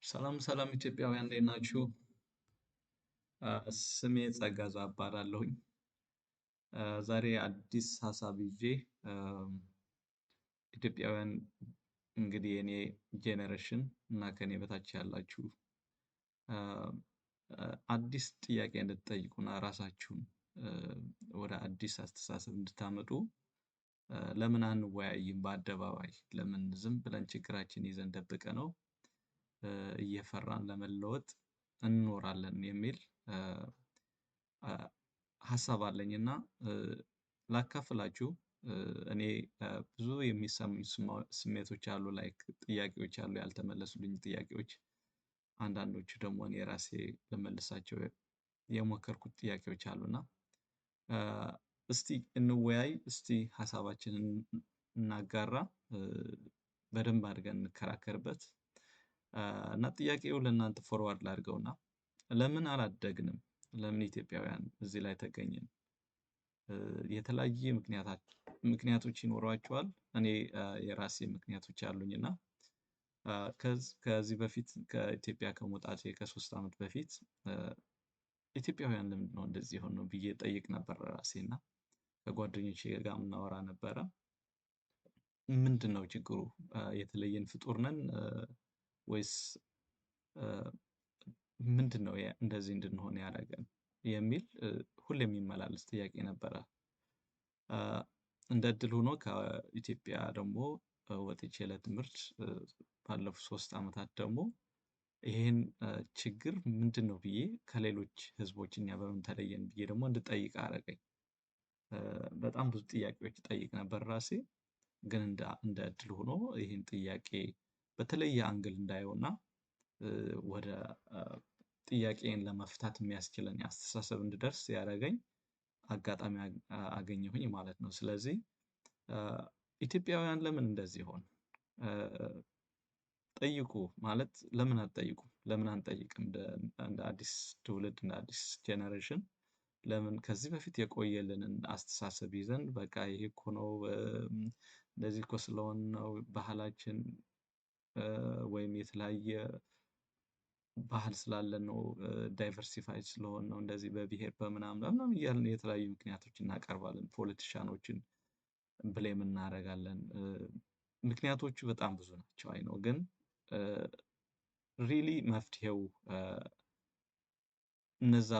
ሰላም ሰላም ኢትዮጵያውያን እንዴት ናችሁ? ስሜ ጸጋዛ እባላለሁኝ። ዛሬ አዲስ ሀሳብ ይዤ ኢትዮጵያውያን እንግዲህ የኔ ጄኔሬሽን እና ከኔ በታች ያላችሁ አዲስ ጥያቄ እንድትጠይቁና ራሳችሁን ወደ አዲስ አስተሳሰብ እንድታመጡ ለምን አንወያይም በአደባባይ? ለምን ዝም ብለን ችግራችን ይዘን ደብቀነው እየፈራን ለመለወጥ እንኖራለን የሚል ሀሳብ አለኝና ላካፍላችሁ። እኔ ብዙ የሚሰሙኝ ስሜቶች አሉ፣ ላይክ ጥያቄዎች አሉ፣ ያልተመለሱልኝ ጥያቄዎች። አንዳንዶቹ ደግሞ እኔ ራሴ ልመልሳቸው የሞከርኩት ጥያቄዎች አሉና እስቲ እንወያይ፣ እስቲ ሀሳባችንን እናጋራ፣ በደንብ አድርገን እንከራከርበት። እና ጥያቄው ለእናንተ ፎርዋርድ ላድርገውና ለምን አላደግንም? ለምን ኢትዮጵያውያን እዚህ ላይ ተገኘን? የተለያየ ምክንያቶች ይኖሯቸዋል። እኔ የራሴ ምክንያቶች አሉኝ እና ከዚህ በፊት ከኢትዮጵያ ከመውጣቴ ከ3 ዓመት በፊት ኢትዮጵያውያን ለምንድን ነው እንደዚህ የሆነው ብዬ ጠይቅ ነበር ራሴና ከጓደኞቼ ጋር እናወራ ነበረ። ምንድነው ችግሩ? የተለየን ፍጡር ነን ወይስ ምንድነው እንደዚህ እንድንሆን ያደረገን የሚል ሁሌም የሚመላለስ ጥያቄ ነበረ። እንደ እድል ሆኖ ከኢትዮጵያ ደግሞ ወጥቼ ለትምህርት ባለፉት 3 ዓመታት ደግሞ ይሄን ችግር ምንድነው ብዬ ከሌሎች ህዝቦች እኛ በምን ተለየን ብዬ ደግሞ እንድጠይቅ አደረገኝ። በጣም ብዙ ጥያቄዎች እጠይቅ ነበር ራሴ። ግን እንደ እድል ሆኖ ይሄን ጥያቄ በተለየ አንግል እንዳየውና ወደ ጥያቄን ለመፍታት የሚያስችለኝ አስተሳሰብ እንድደርስ ያደረገኝ አጋጣሚ አገኘሁኝ ማለት ነው። ስለዚህ ኢትዮጵያውያን ለምን እንደዚህ ሆን? ጠይቁ ማለት ለምን አትጠይቁም? ለምን አንጠይቅም? እንደ አዲስ ትውልድ እንደ አዲስ ጄኔሬሽን ለምን ከዚህ በፊት የቆየልንን አስተሳሰብ ይዘን በቃ ይሄ እኮ ነው እንደዚህ እኮ ስለሆነ ነው ባህላችን ወይም የተለያየ ባህል ስላለን ነው ዳይቨርሲፋይድ ስለሆነ ነው እንደዚህ በብሄር በምናምን እያልን የተለያዩ ምክንያቶች እናቀርባለን። ፖለቲሻኖችን ብሌም እናደርጋለን። ምክንያቶቹ በጣም ብዙ ናቸው። አይ ነው ግን ሪሊ መፍትሄው እነዛ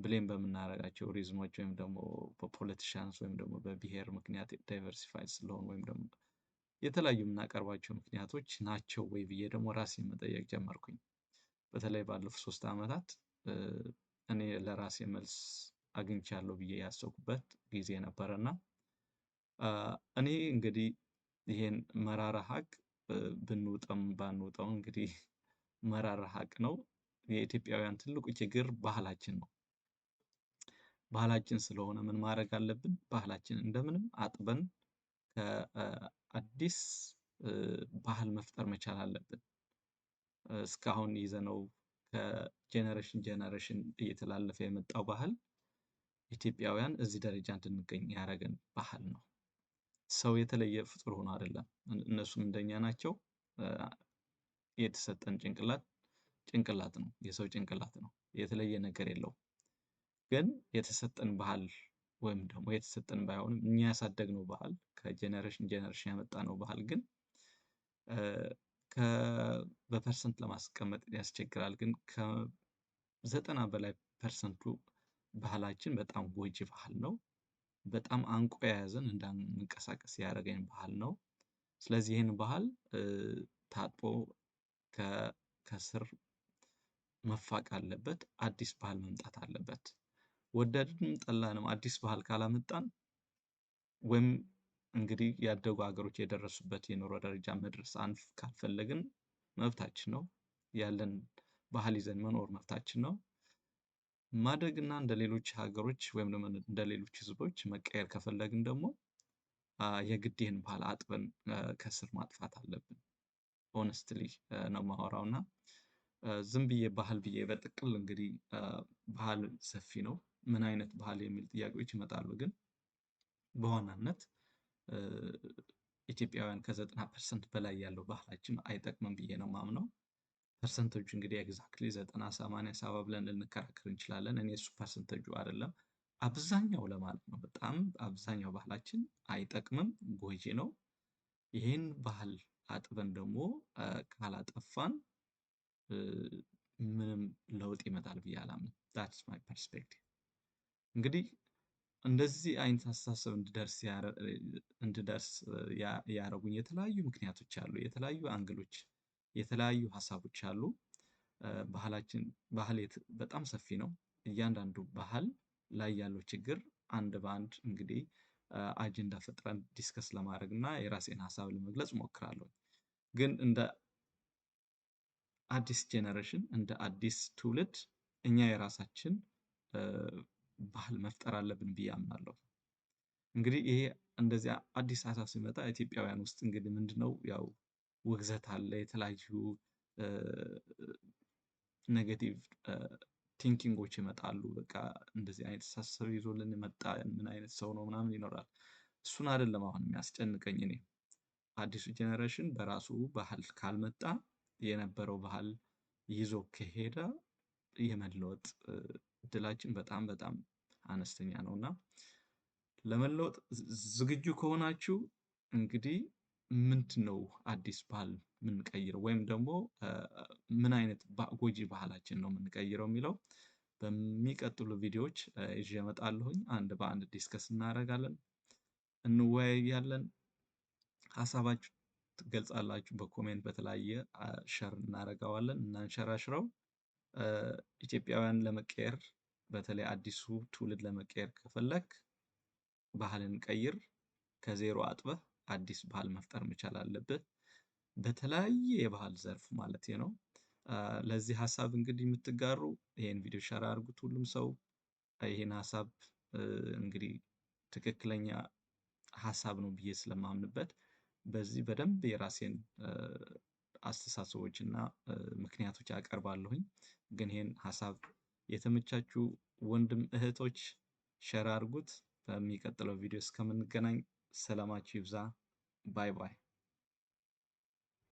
ብሌም በምናደርጋቸው ሪዝሞች ወይም ደግሞ በፖለቲሻንስ ወይም ደግሞ በብሄር ምክንያት ዳይቨርሲፋይድ ስለሆኑ ወይም ደግሞ የተለያዩ የምናቀርባቸው ምክንያቶች ናቸው ወይ ብዬ ደግሞ ራሴን መጠየቅ ጀመርኩኝ። በተለይ ባለፉት 3 ዓመታት እኔ ለራሴ መልስ አግኝቻለሁ ብዬ ያሰብኩበት ጊዜ ነበረና እኔ እንግዲህ ይሄን መራራ ሀቅ ብንውጠም ባንውጠው እንግዲህ መራራ ሀቅ ነው። የኢትዮጵያውያን ትልቁ ችግር ባህላችን ነው። ባህላችን ስለሆነ ምን ማድረግ አለብን? ባህላችንን እንደምንም አጥበን ከአዲስ ባህል መፍጠር መቻል አለብን። እስካሁን ይዘነው ከጄኔሬሽን ጄኔሬሽን እየተላለፈ የመጣው ባህል ኢትዮጵያውያን እዚህ ደረጃ እንድንገኝ ያደረገን ባህል ነው። ሰው የተለየ ፍጡር ሆኖ አይደለም። እነሱም እንደኛ ናቸው። የተሰጠን ጭንቅላት ነው። የሰው ጭንቅላት ነው። የተለየ ነገር የለውም። ግን የተሰጠን ባህል ወይም ደግሞ የተሰጠን ባይሆንም እኛ ያሳደግነው ባህል ከጄኔሬሽን ጄኔሬሽን ያመጣነው ባህል ግን በፐርሰንት ለማስቀመጥ ያስቸግራል። ግን ከ90 በላይ ፐርሰንቱ ባህላችን በጣም ጎጂ ባህል ነው። በጣም አንቆ የያዘን እንዳንቀሳቀስ ያደረገን ባህል ነው። ስለዚህ ይህን ባህል ታጥቦ ከስር መፋቅ አለበት። አዲስ ባህል መምጣት አለበት። ወደድንም ጠላንም አዲስ ባህል ካላመጣን ወይም እንግዲህ ያደጉ ሀገሮች የደረሱበት የኑሮ ደረጃ መድረስ ካልፈለግን መብታችን ነው። ያለን ባህል ይዘን መኖር መብታችን ነው። ማደግና እንደሌሎች ሀገሮች ወይም ደግሞ እንደሌሎች ህዝቦች መቀየር ከፈለግን ደግሞ የግድ ይህን ባህል አጥበን ከስር ማጥፋት አለብን። ሆነስትሊ ነው የማወራው እና ዝም ብዬ ባህል ብዬ በጥቅል እንግዲህ ባህል ሰፊ ነው። ምን አይነት ባህል የሚል ጥያቄዎች ይመጣሉ። ግን በዋናነት ኢትዮጵያውያን ከ90% በላይ ያለው ባህላችን አይጠቅምም ብዬ ነው የማምነው። ፐርሰንቴጁ እንግዲህ ኤግዛክትሊ 90፣ 80፣ 70 ብለን ልንከራከር እንችላለን። እኔ እሱ ፐርሰንቴጁ አይደለም አብዛኛው ለማለት ነው። በጣም አብዛኛው ባህላችን አይጠቅምም፣ ጎጂ ነው። ይህን ባህል አጥበን ደግሞ ካላጠፋን ምንም ለውጥ ይመጣል ብዬ አላምንም። ዳትስ ማይ ፐርስፔክቲቭ። እንግዲህ እንደዚህ አይነት አስተሳሰብ እንድደርስ ያረጉኝ የተለያዩ ምክንያቶች አሉ፣ የተለያዩ አንግሎች፣ የተለያዩ ሀሳቦች አሉ። ባህል በጣም ሰፊ ነው። እያንዳንዱ ባህል ላይ ያለው ችግር አንድ በአንድ እንግዲህ አጀንዳ ፈጥረን ዲስከስ ለማድረግ እና የራሴን ሀሳብ ለመግለጽ እሞክራለሁ። ግን እንደ አዲስ ጄኔሬሽን እንደ አዲስ ትውልድ እኛ የራሳችን ባህል መፍጠር አለብን ብዬ አምናለሁ። እንግዲህ ይሄ እንደዚያ አዲስ ሀሳብ ሲመጣ ኢትዮጵያውያን ውስጥ እንግዲህ ምንድነው ያው ውግዘት አለ፣ የተለያዩ ኔጌቲቭ ቲንኪንጎች ይመጣሉ። በቃ እንደዚህ አይነት አስተሳሰብ ይዞልን መጣ፣ ምን አይነት ሰው ነው ምናምን ይኖራል። እሱን አይደለም አሁን የሚያስጨንቀኝ እኔ አዲሱ ጄኔሬሽን በራሱ ባህል ካልመጣ የነበረው ባህል ይዞ ከሄደ የመለወጥ እድላችን በጣም በጣም አነስተኛ ነው እና ለመለወጥ ዝግጁ ከሆናችሁ እንግዲህ ምንድነው አዲስ ባህል የምንቀይረው ወይም ደግሞ ምን አይነት ጎጂ ባህላችን ነው የምንቀይረው የሚለው በሚቀጥሉ ቪዲዮዎች ይዤ እመጣለሁኝ። አንድ በአንድ ዲስከስ እናደርጋለን፣ እንወያያለን። ሀሳባችሁ ትገልጻላችሁ በኮሜንት በተለያየ ሸር እናደርገዋለን፣ እናንሸራሽረው። ኢትዮጵያውያን ለመቀየር በተለይ አዲሱ ትውልድ ለመቀየር ከፈለክ ባህልን ቀይር። ከዜሮ አጥበህ አዲስ ባህል መፍጠር መቻል አለብህ፣ በተለያየ የባህል ዘርፍ ማለት ነው። ለዚህ ሀሳብ እንግዲህ የምትጋሩ ይሄን ቪዲዮ ሸር አድርጉት። ሁሉም ሰው ይሄን ሀሳብ እንግዲህ ትክክለኛ ሀሳብ ነው ብዬ ስለማምንበት በዚህ በደንብ የራሴን አስተሳሰቦች እና ምክንያቶች አቀርባለሁኝ። ግን ይሄን ሀሳብ የተመቻችሁ ወንድም እህቶች ሸር አድርጉት። በሚቀጥለው ቪዲዮ እስከምንገናኝ ሰላማችሁ ይብዛ። ባይ ባይ።